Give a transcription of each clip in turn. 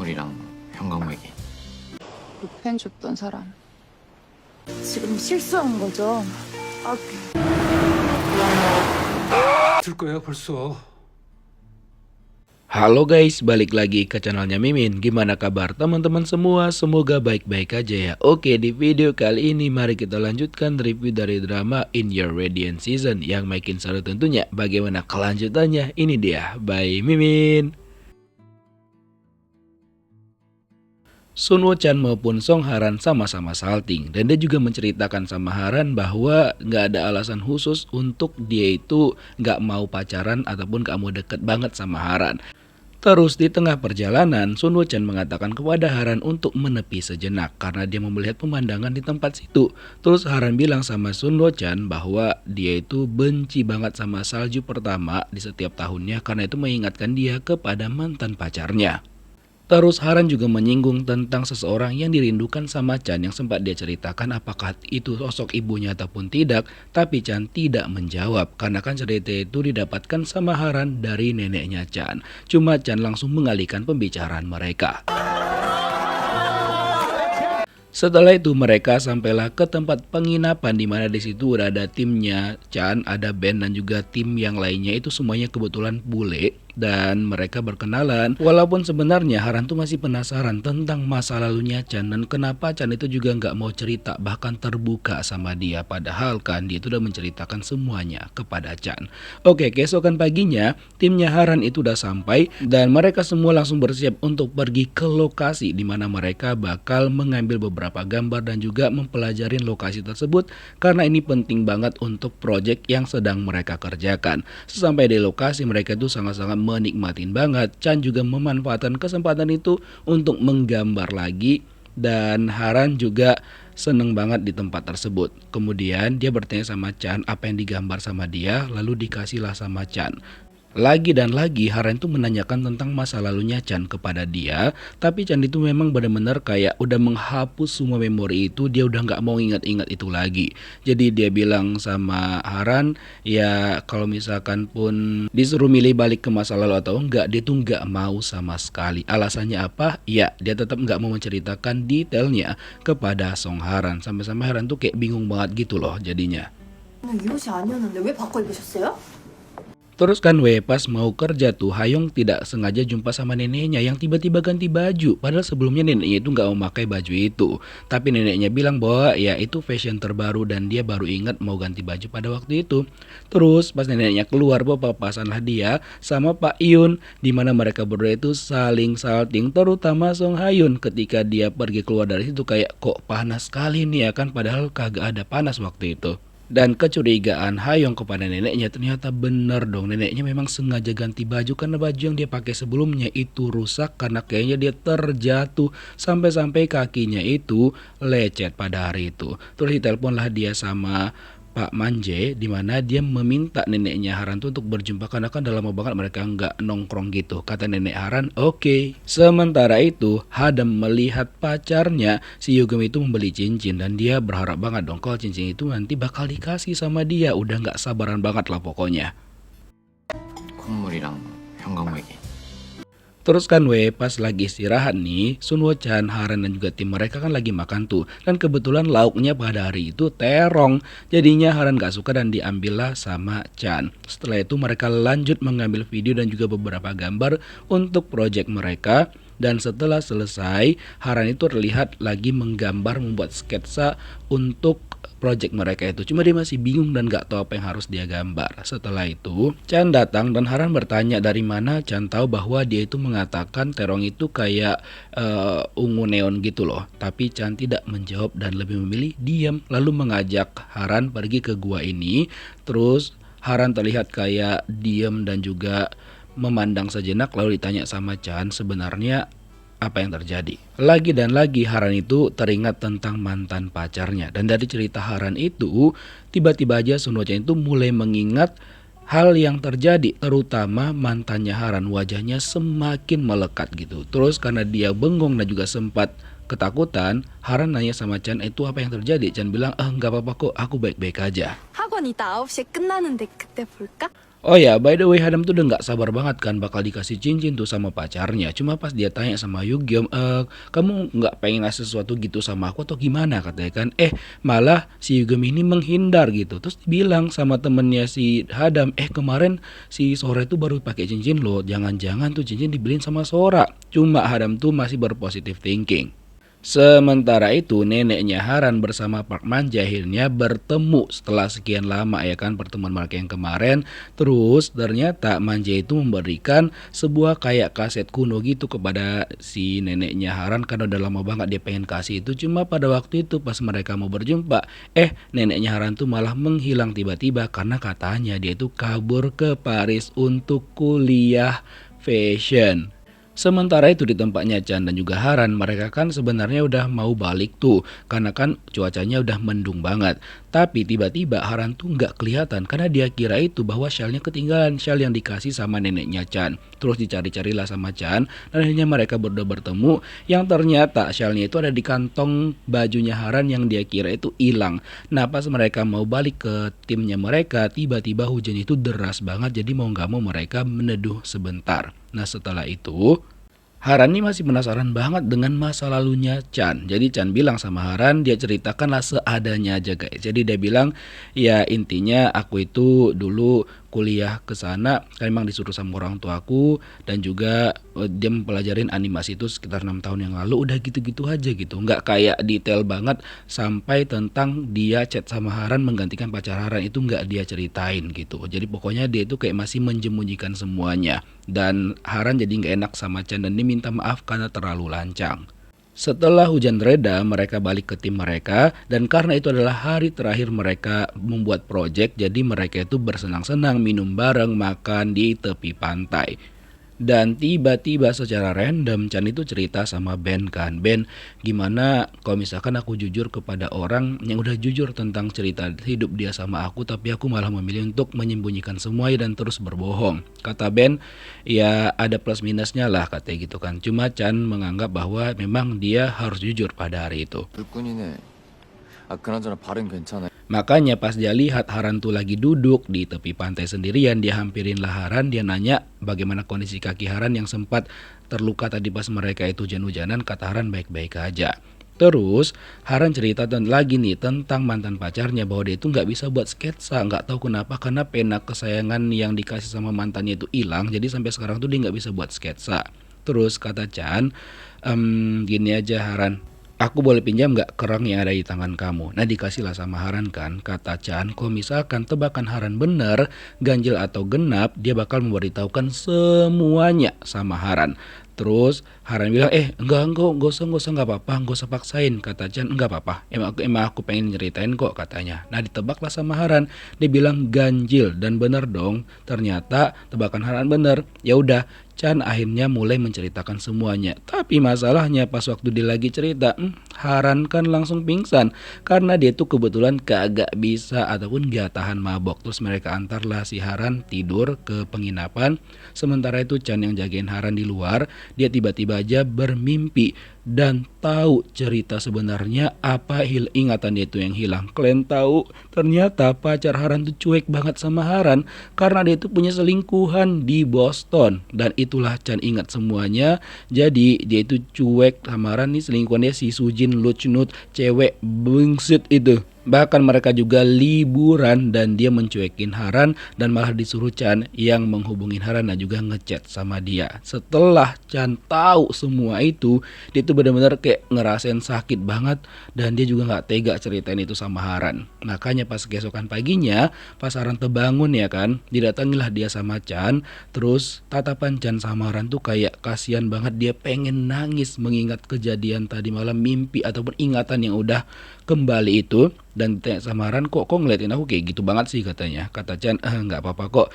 건물이랑 형광맥이. 루펜 줬던 사람. 지금 실수한 거죠? 아, 들 거야 벌써. Halo guys, balik lagi ke channelnya Mimin. Gimana kabar teman-teman semua? Semoga baik-baik aja ya. Oke, di video kali ini mari kita lanjutkan review dari drama In Your Radiant Season yang makin seru tentunya. Bagaimana kelanjutannya? Ini dia, by Mimin. Sun Woo Chan maupun Song Haran sama-sama salting, dan dia juga menceritakan sama Haran bahwa nggak ada alasan khusus untuk dia itu nggak mau pacaran ataupun nggak mau deket banget sama Haran. Terus di tengah perjalanan, Sun Woo Chan mengatakan kepada Haran untuk menepi sejenak karena dia mau melihat pemandangan di tempat situ. Terus Haran bilang sama Sun Woo Chan bahwa dia itu benci banget sama salju pertama di setiap tahunnya karena itu mengingatkan dia kepada mantan pacarnya. Terus Haran juga menyinggung tentang seseorang yang dirindukan sama Chan yang sempat dia ceritakan apakah itu sosok ibunya ataupun tidak, tapi Chan tidak menjawab karena kan cerita itu didapatkan sama Haran dari neneknya Chan. Cuma Chan langsung mengalihkan pembicaraan mereka. Setelah itu mereka sampailah ke tempat penginapan di mana di situ udah ada timnya Chan, ada Ben dan juga tim yang lainnya itu semuanya kebetulan bule. Dan mereka berkenalan, walaupun sebenarnya Haran tuh masih penasaran tentang masa lalunya Chan dan kenapa Chan itu juga nggak mau cerita bahkan terbuka sama dia, padahal kan dia itu udah menceritakan semuanya kepada Chan. Oke, keesokan paginya timnya Haran itu udah sampai dan mereka semua langsung bersiap untuk pergi ke lokasi di mana mereka bakal mengambil beberapa gambar dan juga mempelajarin lokasi tersebut karena ini penting banget untuk project yang sedang mereka kerjakan. Sesampai di lokasi mereka itu sangat-sangat menikmatin banget. Chan juga memanfaatkan kesempatan itu untuk menggambar lagi dan Haran juga seneng banget di tempat tersebut. Kemudian dia bertanya sama Chan apa yang digambar sama dia, lalu dikasihlah sama Chan. Lagi dan lagi Haran itu menanyakan tentang masa lalunya Chan kepada dia, tapi Chan itu memang benar-benar kayak udah menghapus semua memori itu, dia udah nggak mau ingat-ingat itu lagi. Jadi dia bilang sama Haran, ya kalau misalkan pun disuruh milih balik ke masa lalu atau enggak, dia tuh nggak mau sama sekali. Alasannya apa? Ya dia tetap nggak mau menceritakan detailnya kepada Song Haran. Sampai-sampai Haran tuh kayak bingung banget gitu loh jadinya. 이 옷이 아니었는데 왜 바꿔 입으셨어요? Terus kan pas mau kerja tuh Hayong tidak sengaja jumpa sama neneknya yang tiba-tiba ganti baju. Padahal sebelumnya neneknya itu nggak mau pakai baju itu. Tapi neneknya bilang bahwa ya itu fashion terbaru dan dia baru ingat mau ganti baju pada waktu itu. Terus pas neneknya keluar papasanlah dia sama Pak Yun, di mana mereka berdua itu saling salting, terutama Song Hayun ketika dia pergi keluar dari situ kayak kok panas sekali nih ya kan, padahal kagak ada panas waktu itu. Dan kecurigaan Hayong kepada neneknya ternyata benar dong, neneknya memang sengaja ganti baju karena baju yang dia pakai sebelumnya itu rusak karena kayaknya dia terjatuh sampai-sampai kakinya itu lecet pada hari itu. Terus diteleponlah dia sama Pak Manje di mana dia meminta neneknya Haran tuh untuk berjumpa karena kan udah lama banget mereka nggak nongkrong gitu. Kata nenek Haran, oke. Sementara itu Hadam melihat pacarnya si Yugem itu membeli cincin dan dia berharap banget dong kalau cincin itu nanti bakal dikasih sama dia. Udah nggak sabaran banget lah pokoknya. 건물이랑 형광맥이. Terus kan pas lagi istirahat nih, Sun Woo Chan, Haran dan juga tim mereka kan lagi makan tuh. Dan kebetulan lauknya pada hari itu terong. Jadinya Haran gak suka dan diambillah sama Chan. Setelah itu mereka lanjut mengambil video dan juga beberapa gambar untuk project mereka. Dan setelah selesai, Haran itu terlihat lagi menggambar, membuat sketsa untuk project mereka itu. Cuma dia masih bingung dan gak tahu apa yang harus dia gambar. Setelah itu Chan datang dan Haran bertanya dari mana Chan tahu bahwa dia itu mengatakan terong itu kayak ungu neon gitu loh. Tapi Chan tidak menjawab dan lebih memilih diam, lalu mengajak Haran pergi ke gua ini. Terus Haran terlihat kayak diam dan juga memandang sejenak, lalu ditanya sama Chan sebenarnya apa yang terjadi. Lagi dan lagi Haran itu teringat tentang mantan pacarnya. Dan dari cerita Haran itu tiba-tiba aja Sun Woo Chan itu mulai mengingat hal yang terjadi, terutama mantannya Haran. Wajahnya semakin melekat gitu. Terus karena dia bengong dan juga sempat ketakutan, Haran nanya sama Chan, itu apa yang terjadi? Chan bilang, nggak apa-apa kok, aku baik-baik aja. 학원 이따 9시에 끝나는데 그때 볼까? Oh ya, by the way, Hadam tuh udah nggak sabar banget kan bakal dikasih cincin tuh sama pacarnya. Cuma pas dia tanya sama Yugyom, kamu nggak pengen ngasih sesuatu gitu sama aku atau gimana katanya kan? Malah si Yugyom ini menghindar gitu. Terus dibilang sama temennya si Hadam, kemarin si Sora itu baru pakai cincin loh. Jangan-jangan tuh cincin dibeliin sama Sora. Cuma Hadam tuh masih berpositif thinking. Sementara itu neneknya Haran bersama Park Manja akhirnya bertemu setelah sekian lama ya kan pertemuan mereka yang kemarin. Terus ternyata Manja itu memberikan sebuah kayak kaset kuno gitu kepada si neneknya Haran karena udah lama banget dia pengen kasih itu. Cuma pada waktu itu pas mereka mau berjumpa, neneknya Haran tuh malah menghilang tiba-tiba karena katanya dia itu kabur ke Paris untuk kuliah fashion. Sementara itu di tempatnya Chan dan juga Haran, mereka kan sebenarnya udah mau balik tuh karena kan cuacanya udah mendung banget. Tapi tiba-tiba Haran tuh nggak kelihatan karena dia kira itu bahwa shellnya ketinggalan, shell yang dikasih sama neneknya Chan. Terus dicari-carilah sama Chan dan akhirnya mereka berdua bertemu yang ternyata shellnya itu ada di kantong bajunya Haran yang dia kira itu hilang. Nah pas mereka mau balik ke timnya mereka, tiba-tiba hujan itu deras banget jadi mau nggak mau mereka meneduh sebentar. Nah setelah itu Haran ini masih penasaran banget dengan masa lalunya Chan. Jadi Chan bilang sama Haran, dia ceritakanlah seadanya aja guys. Jadi dia bilang, ya intinya aku itu dulu kuliah ke sana kan memang disuruh sama orang tuaku dan juga dia mempelajarin animasi itu sekitar 6 tahun yang lalu. Udah gitu-gitu aja gitu. Nggak kayak detail banget sampai tentang dia chat sama Haran menggantikan pacar Haran itu nggak dia ceritain gitu. Jadi pokoknya dia itu kayak masih menjemunyikan semuanya. Dan Haran jadi nggak enak sama Chan dan dia minta maaf karena terlalu lancang. Setelah hujan reda, mereka balik ke tim mereka dan karena itu adalah hari terakhir mereka membuat project, jadi mereka itu bersenang-senang minum bareng, makan di tepi pantai. Dan tiba-tiba secara random Chan itu cerita sama Ben kan, Ben gimana kalau misalkan aku jujur kepada orang yang udah jujur tentang cerita hidup dia sama aku, tapi aku malah memilih untuk menyembunyikan semuanya dan terus berbohong. Kata Ben, ya ada plus minusnya lah katanya gitu kan. Cuma Chan menganggap bahwa memang dia harus jujur pada hari itu. 불끈이네. 그나저나 발은 괜찮아. Makanya pas dia lihat Haran tuh lagi duduk di tepi pantai sendirian, dia hampirinlah Haran, dia nanya bagaimana kondisi kaki Haran yang sempat terluka tadi pas mereka itu hujan-hujanan. Kata Haran baik-baik aja. Terus Haran cerita lagi nih tentang mantan pacarnya bahwa dia itu nggak bisa buat sketsa, nggak tahu kenapa karena pena kesayangan yang dikasih sama mantannya itu hilang, jadi sampai sekarang tuh dia nggak bisa buat sketsa. Terus kata Chan, gini aja Haran, aku boleh pinjam nggak kerang yang ada di tangan kamu? Nah dikasihlah sama Haran kan. Kata Chan, kalau misalkan tebakan Haran bener, ganjil atau genap, dia bakal memberitahukan semuanya sama Haran. Terus Haran bilang, enggak usah, nggak apa-apa, nggak usah paksain. Kata Chan, enggak apa-apa, emang aku pengen nyeritain kok katanya. Nah ditebaklah sama Haran, dia bilang ganjil dan bener dong. Ternyata tebakan Haran bener. Ya udah, Chan akhirnya mulai menceritakan semuanya. Tapi masalahnya pas waktu dia lagi cerita, Haran kan langsung pingsan karena dia tuh kebetulan kagak bisa ataupun gak tahan mabok. Terus mereka antarlah si Haran tidur ke penginapan. Sementara itu Chan yang jagain Haran di luar, dia tiba-tiba aja bermimpi dan tahu cerita sebenarnya apa ingatan dia itu yang hilang. Kalian tahu ternyata pacar Haran tuh cuek banget sama Haran karena dia itu punya selingkuhan di Boston. Dan itulah Chan ingat semuanya. Jadi dia itu cuek sama Haran nih, selingkuhannya si Sujin Luchnut, cewek bungsit itu. Bahkan mereka juga liburan dan dia mencuekin Haran dan malah disuruh Chan yang menghubungin Haran dan juga ngechat sama dia. Setelah Chan tahu semua itu, dia tuh benar-benar kayak ngerasain sakit banget dan dia juga nggak tega ceritain itu sama Haran. Makanya pas keesokan paginya, pas Haran terbangun ya kan, didatangilah dia sama Chan. Terus tatapan Chan sama Haran tuh kayak kasihan banget, dia pengen nangis mengingat kejadian tadi malam, mimpi ataupun ingatan yang udah kembali itu. Dan tanya sama Haran, kok ngeliatin aku kayak gitu banget sih katanya. Kata Chan, nggak apa-apa kok.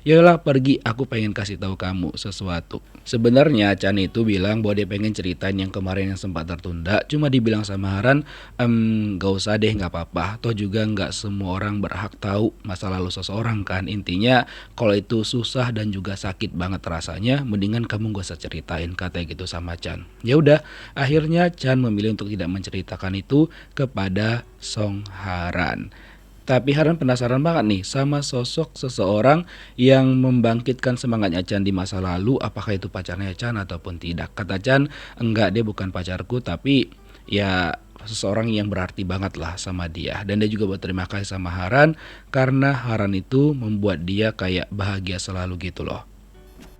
Yalah pergi, aku pengen kasih tahu kamu sesuatu. Sebenarnya Chan itu bilang bahwa dia pengen ceritain yang kemarin yang sempat tertunda. Cuma dibilang sama Haran, gak usah deh, nggak apa-apa. Toh juga nggak semua orang berhak tahu masa lalu seseorang kan. Intinya kalau itu susah dan juga sakit banget rasanya, mendingan kamu gak usah ceritain, katanya gitu sama Chan. Ya udah, akhirnya Chan memilih untuk tidak menceritakan itu kepada Song Haran. Tapi Haran penasaran banget nih sama sosok seseorang yang membangkitkan semangatnya Chan di masa lalu. Apakah itu pacarnya Chan ataupun tidak? Kata Chan, enggak, dia bukan pacarku, tapi ya seseorang yang berarti banget lah sama dia. Dan dia juga berterima kasih sama Haran karena Haran itu membuat dia kayak bahagia selalu gitu loh.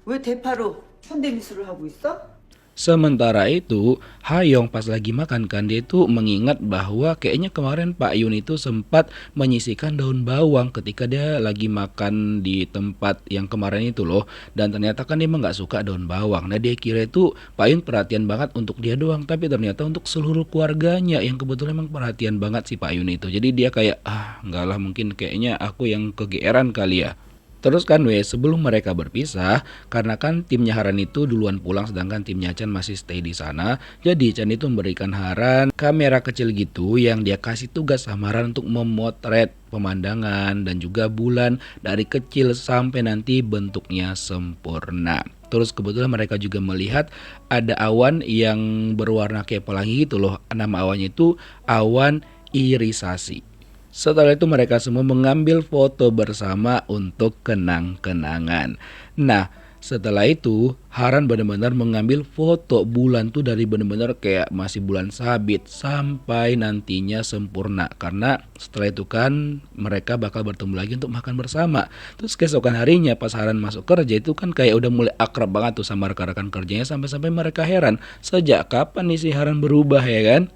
왜 대파로 현대미술을 하고 있어? Sementara itu, Hayong pas lagi makan kan dia itu mengingat bahwa kayaknya kemarin Pak Yun itu sempat menyisihkan daun bawang ketika dia lagi makan di tempat yang kemarin itu loh. Dan ternyata kan dia emang gak suka daun bawang. Nah dia kira itu Pak Yun perhatian banget untuk dia doang, tapi ternyata untuk seluruh keluarganya yang kebetulan emang perhatian banget si Pak Yun itu. Jadi dia kayak enggak lah, mungkin kayaknya aku yang kegeeran kali ya. Terus kan sebelum mereka berpisah, karena kan timnya Haran itu duluan pulang sedangkan timnya Chan masih stay di sana. Jadi Chan itu memberikan Haran kamera kecil gitu yang dia kasih tugas sama Haran untuk memotret pemandangan dan juga bulan dari kecil sampai nanti bentuknya sempurna. Terus kebetulan mereka juga melihat ada awan yang berwarna kayak pelangi gitu loh. Nama awannya itu awan irisasi. Setelah itu mereka semua mengambil foto bersama untuk kenang-kenangan. Nah, setelah itu Haran benar-benar mengambil foto bulan tuh dari benar-benar kayak masih bulan sabit sampai nantinya sempurna. Karena setelah itu kan mereka bakal bertemu lagi untuk makan bersama. Terus keesokan harinya pas Haran masuk kerja itu kan kayak udah mulai akrab banget tuh sama rekan-rekan kerjanya. Sampai-sampai mereka heran, sejak kapan nih si Haran berubah ya kan?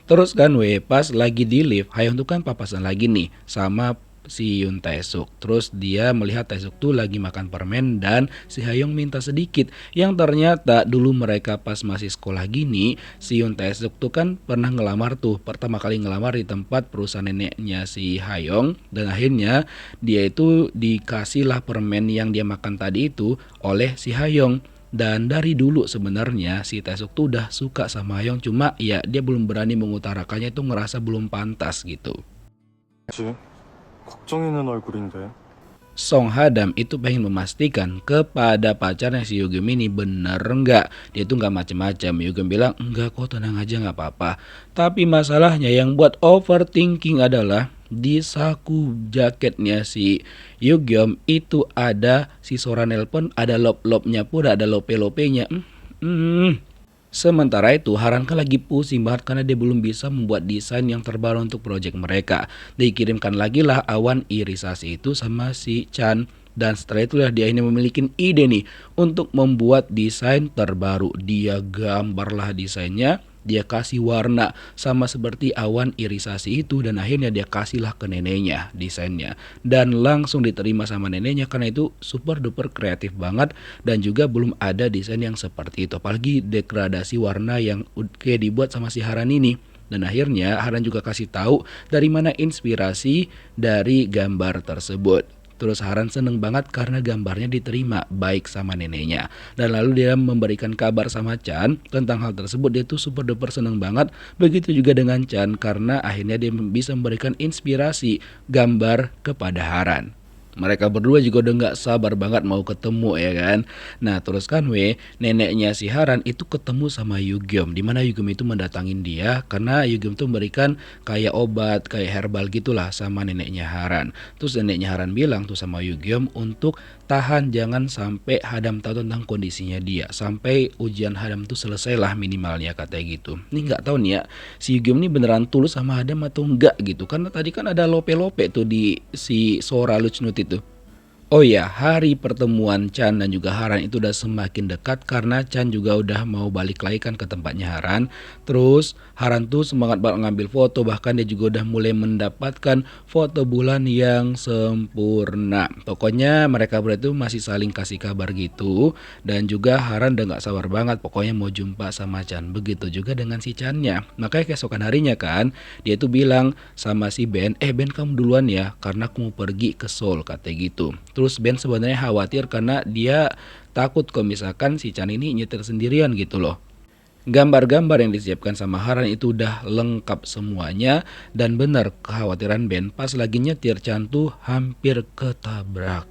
Terus kan pas lagi di lift, Hayong tuh kan papasan lagi nih sama si Yun Taesuk. Terus dia melihat Taesuk tuh lagi makan permen dan si Hayong minta sedikit. Yang ternyata dulu mereka pas masih sekolah gini, si Yun Taesuk tuh kan pernah ngelamar tuh. Pertama kali ngelamar di tempat perusahaan neneknya si Hayong. Dan akhirnya dia itu dikasih lah permen yang dia makan tadi itu oleh si Hayong. Dan dari dulu sebenarnya si Taesuk tuh udah suka sama Hayong, cuma ya dia belum berani mengutarakannya, itu ngerasa belum pantas gitu. 걱정이는 얼굴인데. Song Hadam itu pengen memastikan kepada pacarnya si Yugyeom ini bener enggak. Dia tuh nggak macem-macem. Yugyeom bilang enggak kok, tenang aja nggak apa-apa. Tapi masalahnya yang buat overthinking adalah di saku jaketnya si Yugyeom itu ada si Sora nelpon, ada lop-lopnya pun, ada lope-lopenya. Sementara itu Haran kan lagi pusing banget karena dia belum bisa membuat desain yang terbaru untuk proyek mereka. Dikirimkan lagi lah awan irisasi itu sama si Chan. Dan setelah itulah dia ini memiliki ide nih untuk membuat desain terbaru. Dia gambarlah desainnya, dia kasih warna sama seperti awan irisasi itu, dan akhirnya dia kasihlah ke neneknya desainnya. Dan langsung diterima sama neneknya karena itu super duper kreatif banget dan juga belum ada desain yang seperti itu. Apalagi degradasi warna yang kayak dibuat sama si Haran ini. Dan akhirnya Haran juga kasih tahu dari mana inspirasi dari gambar tersebut. Terus Haran seneng banget karena gambarnya diterima baik sama neneknya. Dan lalu dia memberikan kabar sama Chan tentang hal tersebut. Dia tuh super duper seneng banget. Begitu juga dengan Chan karena akhirnya dia bisa memberikan inspirasi gambar kepada Haran. Mereka berdua juga udah gak sabar banget mau ketemu ya kan. Nah terus kan neneknya si Haran itu ketemu sama Yugyeom, dimana Yugyeom itu mendatangin dia karena Yugyeom tuh memberikan kayak obat, kayak herbal gitulah sama neneknya Haran. Terus neneknya Haran bilang tuh sama Yugyeom untuk tahan, jangan sampai Hadam tahu tentang kondisinya dia, sampai ujian Hadam tuh selesai lah minimalnya, katanya gitu. Ini gak tahu nih ya si Yugyeom ini beneran tulus sama Hadam atau enggak gitu. Karena tadi kan ada lope-lope tuh di si Sora Luchnut itu. Oh ya, hari pertemuan Chan dan juga Haran itu udah semakin dekat karena Chan juga udah mau balik lagi kan ke tempatnya Haran. Terus Haran tuh semangat banget ngambil foto, bahkan dia juga udah mulai mendapatkan foto bulan yang sempurna. Pokoknya mereka berdua itu masih saling kasih kabar gitu. Dan juga Haran udah gak sabar banget pokoknya mau jumpa sama Chan. Begitu juga dengan si Channya. Makanya keesokan harinya kan dia tuh bilang sama si Ben, Ben kamu duluan ya karena aku mau pergi ke Seoul, katanya gitu. Terus Ben sebenarnya khawatir karena dia takut kalau misalkan si Chan ini nyetir sendirian gitu loh. Gambar-gambar yang disiapkan sama Haran itu udah lengkap semuanya. Dan benar kekhawatiran Ben pas lagi nyetir Chan tuh hampir ketabrak.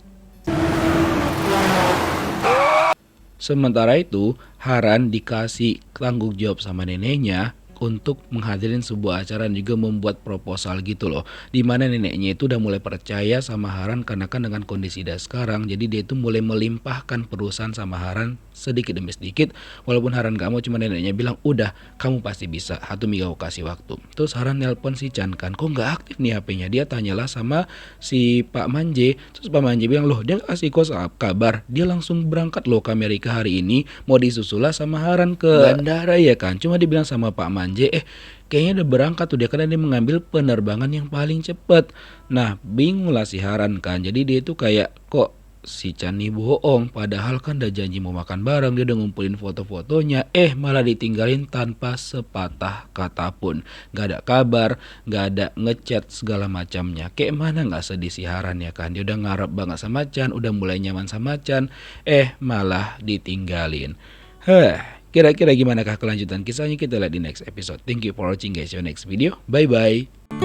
Sementara itu Haran dikasih tanggung jawab sama neneknya untuk menghadirin sebuah acara dan juga membuat proposal gitu loh. Dimana neneknya itu udah mulai percaya sama Haran karena kan dengan kondisi dia sekarang, jadi dia itu mulai melimpahkan perusahaan sama Haran sedikit demi sedikit. Walaupun Haran gak mau, cuma neneknya bilang udah kamu pasti bisa, Hatu Mika kasih waktu. Terus Haran nelpon si Chan kan, kok gak aktif nih HP-nya. Dia tanyalah sama si Pak Manje. Terus Pak Manje bilang, loh dia gak kasih kabar, dia langsung berangkat loh ke Amerika hari ini, mau disusulah sama Haran ke bandara ya kan. Cuma dibilang sama Pak Manje, kayaknya udah berangkat tuh dia karena dia mengambil penerbangan yang paling cepat. Nah bingung lah si Haran kan, jadi dia itu kayak kok si Chan nih bohong, padahal kan udah janji mau makan bareng, dia udah ngumpulin foto-fotonya, malah ditinggalin tanpa sepatah kata pun. Gak ada kabar, gak ada ngechat segala macamnya. Kayak mana gak sedih si Haran ya kan, dia udah ngarep banget sama Chan, udah mulai nyaman sama Chan, malah ditinggalin. Kira-kira gimana kah kelanjutan kisahnya, kita lihat di next episode. Thank you for watching guys, see you next video, bye bye.